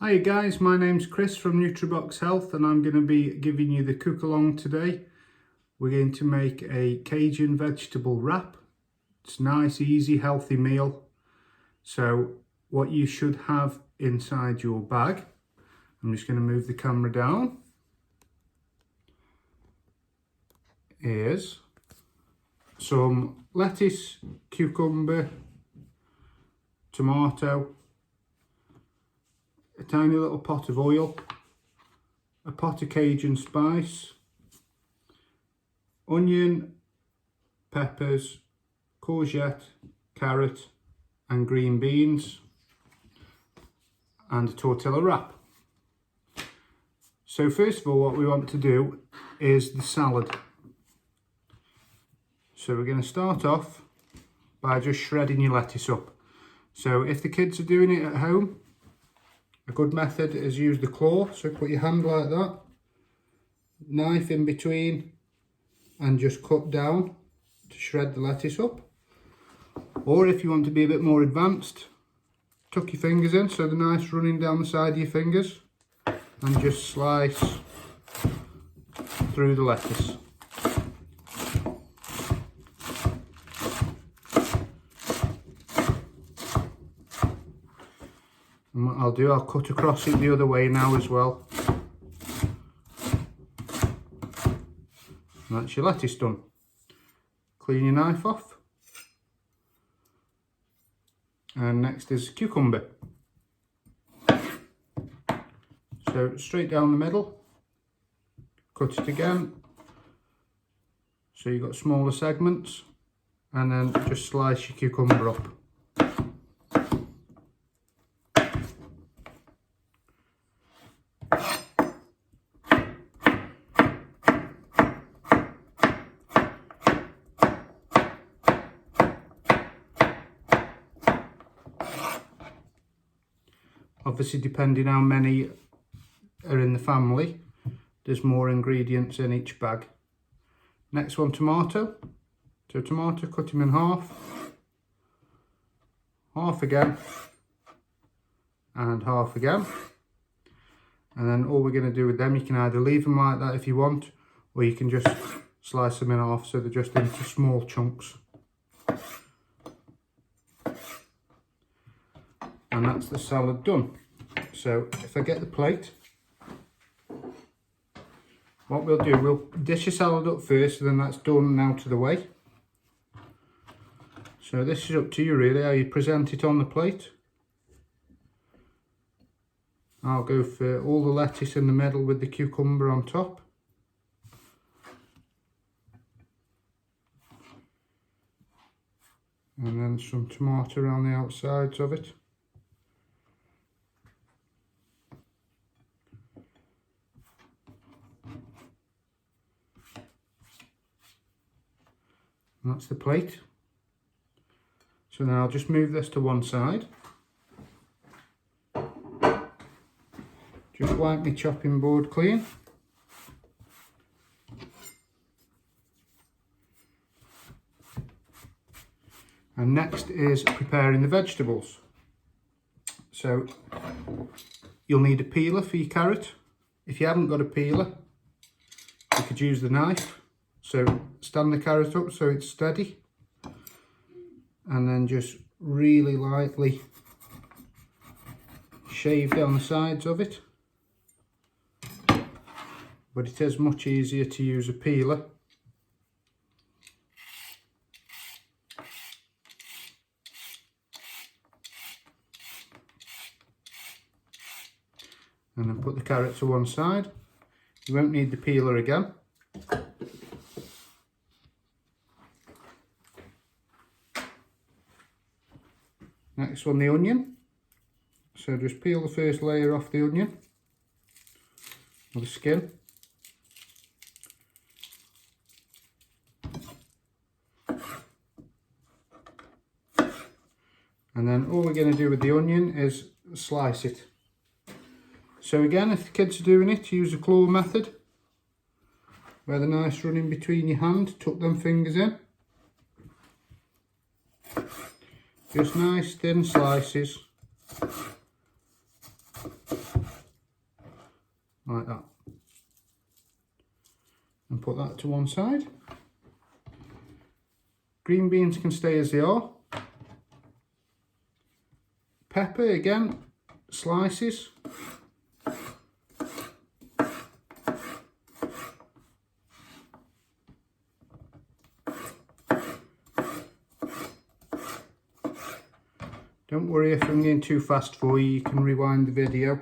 Hi guys, my name's Chris from Nutribox Health and I'm going to be giving you the cook along today. We're going to make a Cajun vegetable wrap. It's a nice, easy, healthy meal. So what you should have inside your bag, I'm just going to move the camera down, is some lettuce, cucumber, tomato, a tiny little pot of oil, a pot of Cajun spice, onion, peppers, courgette, carrot and green beans, and a tortilla wrap. So first of all, what we want to do is the salad. So we're going to start off by just shredding your lettuce up. So if the kids are doing it at home, a good method is use the claw. So put your hand like that, knife in between, and just cut down to shred the lettuce up. Or if you want to be a bit more advanced, tuck your fingers in so the knife's running down the side of your fingers, and just slice through the lettuce. And what I'll do, I'll cut across it the other way now as well. And that's your lettuce done. Clean your knife off. And next is cucumber. So straight down the middle, cut it again. So you've got smaller segments, and then just slice your cucumber up. Obviously, depending how many are in the family, there's more ingredients in each bag. Next one, tomato. So tomato, cut them in half, half again, and half again. And then all we're going to do with them, you can either leave them like that if you want, or you can just slice them in half so they're just into small chunks. And that's the salad done. So if I get the plate, what we'll do, we'll dish the salad up first, and then that's done and out of the way. So this is up to you really, how you present it on the plate. I'll go for all the lettuce in the middle with the cucumber on top. And then some tomato around the outsides of it. And that's the plate. So now I'll just move this to one side. Just wipe my chopping board clean. And next is preparing the vegetables. So you'll need a peeler for your carrot. If you haven't got a peeler, you could use the knife. So stand the carrot up so it's steady, and then just really lightly shave down the sides of it. But it is much easier to use a peeler. And then put the carrot to one side. You won't need the peeler again. Next one, the onion. So just peel the first layer off the onion, or the skin. And then all we're going to do with the onion is slice it. So again, if the kids are doing it, use the claw method, where the knife's running between your hand, tuck them fingers in. Just nice thin slices. like that. And put that to one side. Green beans can stay as they are. Pepper again, slices. Don't worry if I'm getting too fast for you, you can rewind the video.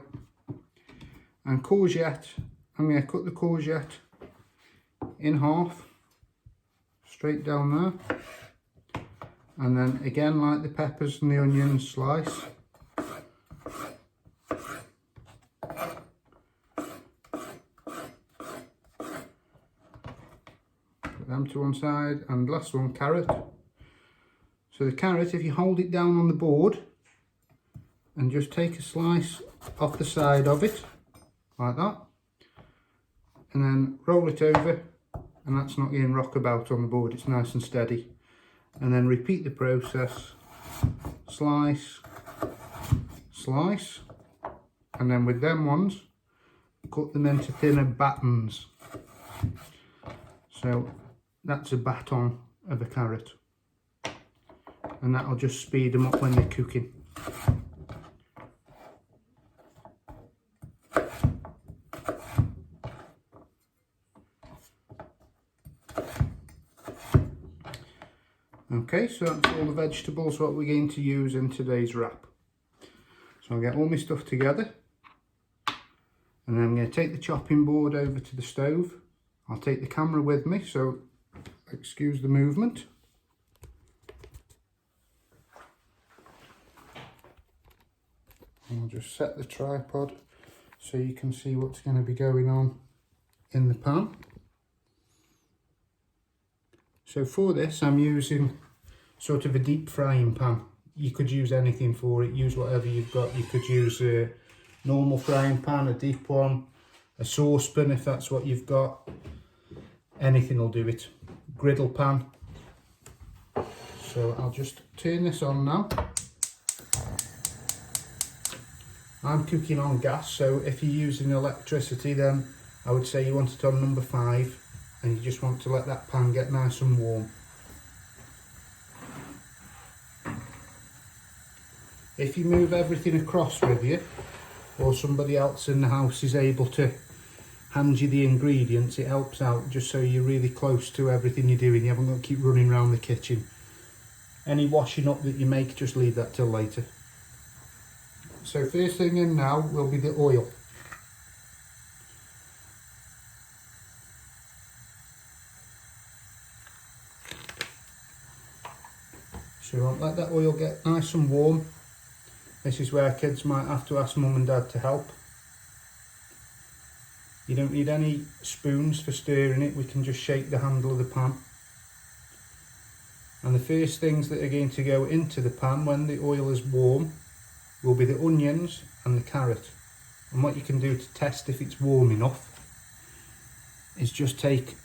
And courgette, I'm going to cut the courgette in half, straight down there. And then again, like the peppers and the onions, slice. Put them to one side, and last one, carrot. So the carrot, if you hold it down on the board and just take a slice off the side of it, like that, and then roll it over, and that's not getting rock about on the board, it's nice and steady. And then repeat the process, slice, slice, and then with them ones, cut them into thinner battens. So that's a baton of a carrot. And that'll just speed them up when they're cooking. Okay, so that's all the vegetables what we're going to use in today's wrap. So I'll get all my stuff together, and then I'm going to take the chopping board over to the stove. I'll take the camera with me, so excuse the movement. I'll just set the tripod so you can see what's going to be going on in the pan. So for this I'm using sort of a deep frying pan. You could use anything for it, use whatever you've got. You could use a normal frying pan, a deep one, a saucepan if that's what you've got. Anything will do it. Griddle pan. So I'll just turn this on now. I'm cooking on gas, so if you're using electricity, then I would say you want it on number 5, and you just want to let that pan get nice and warm. If you move everything across with you, or somebody else in the house is able to hand you the ingredients, it helps out, just so you're really close to everything you're doing. You haven't got to keep running around the kitchen. Any washing up that you make, just leave that till later. So first thing in now will be the oil. So let that oil get nice and warm. This is where kids might have to ask mum and dad to help. You don't need any spoons for stirring it, we can just shake the handle of the pan. And the first things that are going to go into the pan when the oil is warm will be the onions and the carrot. And what you can do to test if it's warm enough is just take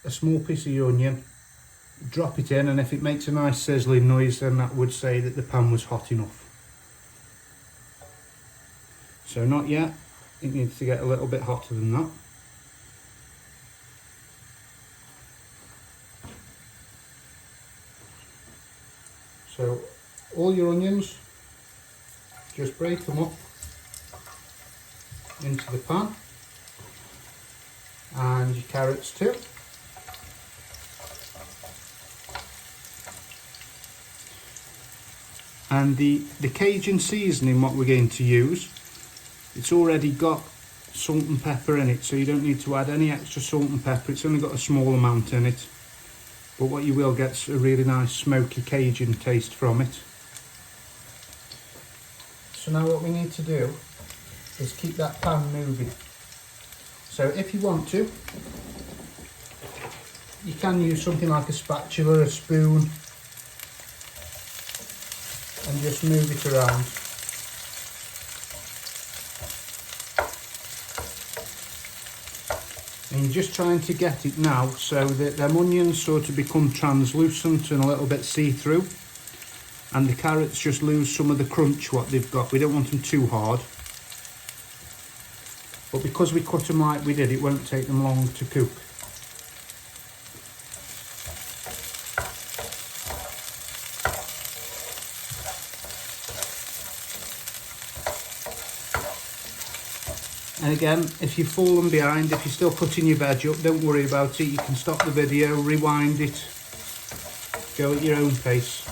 a small piece of your onion, drop it in, and if it makes a nice sizzling noise, then that would say that the pan was hot enough. So not yet, it needs to get a little bit hotter than that. So all your onions, just break them up into the pan, and your carrots too. And the Cajun seasoning what we're going to use, it's already got salt and pepper in it, so you don't need to add any extra salt and pepper. It's only got a small amount in it, but what you will get is a really nice smoky Cajun taste from it. So now what we need to do is keep that pan moving. So if you want to, you can use something like a spatula, a spoon, and just move it around. And you're just trying to get it now so that them onions sort of become translucent and a little bit see-through, and the carrots just lose some of the crunch what they've got. We don't want them too hard. but because we cut them like we did, it won't take them long to cook. And again, if you've fallen behind, if you're still cutting your veg up, don't worry about it. You can stop the video, rewind it, go at your own pace.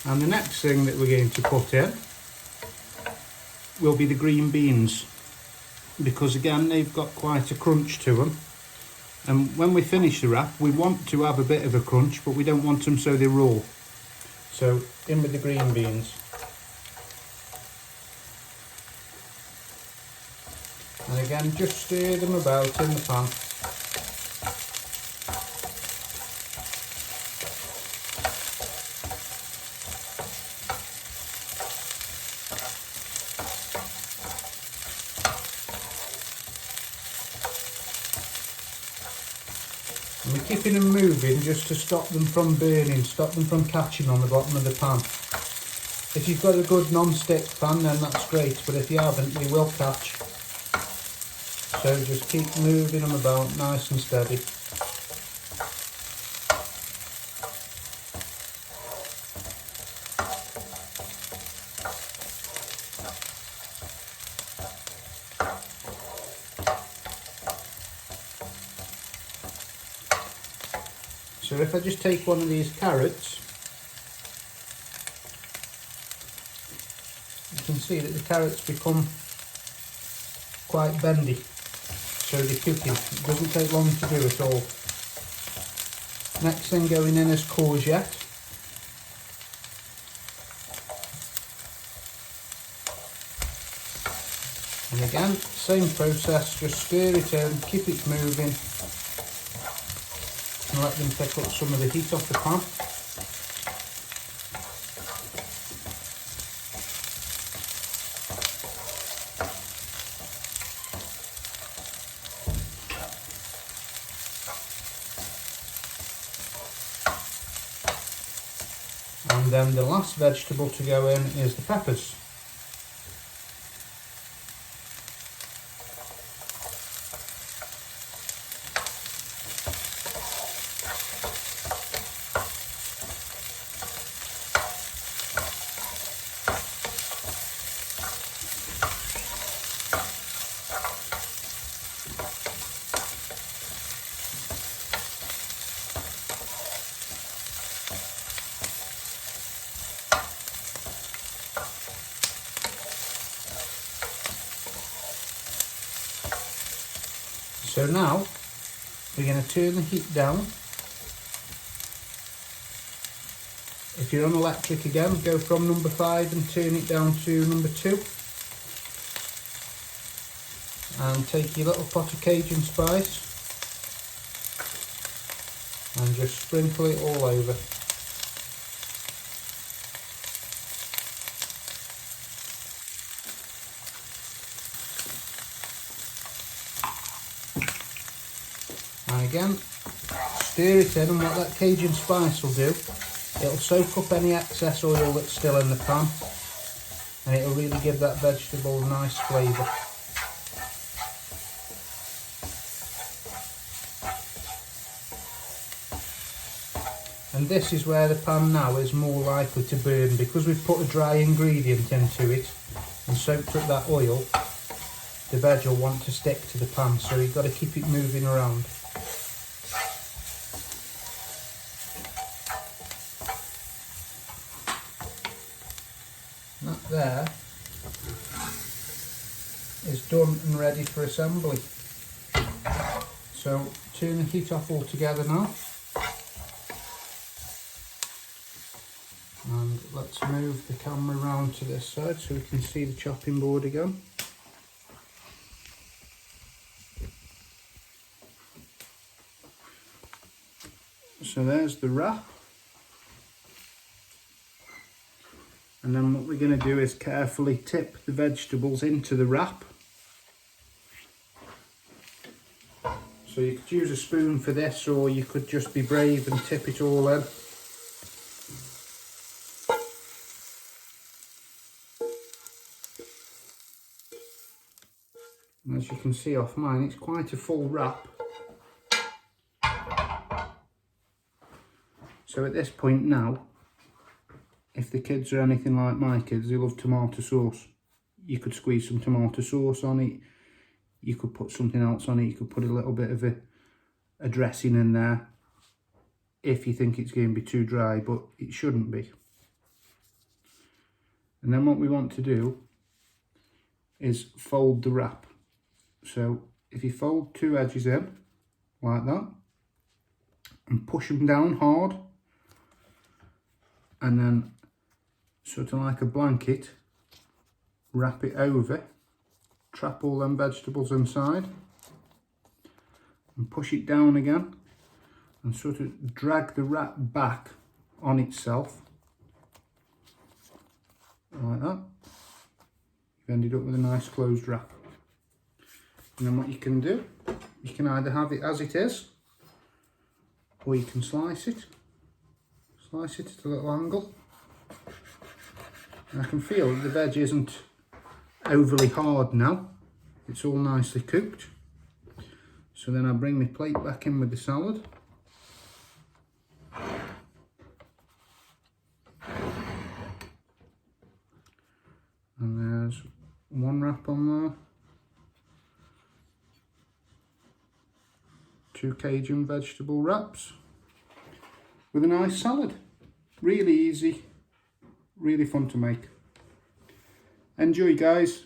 And the next thing that we're going to put in will be the green beans, because again, they've got quite a crunch to them. And when we finish the wrap, we want to have a bit of a crunch, but we don't want them so they're raw. So in with the green beans. And again, just stir them about in the pan. And we're keeping them moving just to stop them from burning, stop them from catching on the bottom of the pan. If you've got a good non-stick pan, then that's great, but if you haven't, they will catch. So just keep moving them about nice and steady. So if I just take one of these carrots, you can see that the carrots become quite bendy, so they're cooking. It doesn't take long to do at all. Next thing going in is courgette. And again, same process, just stir it in, keep it moving, and let them pick up some of the heat off the pan. And then the last vegetable to go in is the peppers. So now we're going to turn the heat down. If you're on electric again, go from number 5 and turn it down to number 2. And take your little pot of Cajun spice and just sprinkle it all over. And again, stir it in, and what that Cajun spice will do, it'll soak up any excess oil that's still in the pan, and it'll really give that vegetable a nice flavour. And this is where the pan now is more likely to burn, because we've put a dry ingredient into it and soaked up that oil. The veg will want to stick to the pan, so you've got to keep it moving around. That there is done and ready for assembly. So turn the heat off altogether now. And let's move the camera around to this side so we can see the chopping board again. So there's the wrap. And then what we're going to do is carefully tip the vegetables into the wrap. So you could use a spoon for this, or you could just be brave and tip it all in. as you can see off mine, it's quite a full wrap. So at this point now, if the kids are anything like my kids, they love tomato sauce. You could squeeze some tomato sauce on it. You could put something else on it. You could put a little bit of a dressing in there if you think it's going to be too dry, but it shouldn't be. And then what we want to do is fold the wrap. So if you fold 2 edges in like that and push them down hard, and then sort of like a blanket, wrap it over, trap all them vegetables inside and push it down again and sort of drag the wrap back on itself like that. You've ended up with a nice closed wrap. And then what you can do, you can either have it as it is, or you can slice it at a little angle. And I can feel that the veg isn't overly hard now, it's all nicely cooked. So then I bring my plate back in with the salad. And there's one wrap on there. 2 Cajun vegetable wraps with a nice salad. Really easy, really fun to make. Enjoy, guys.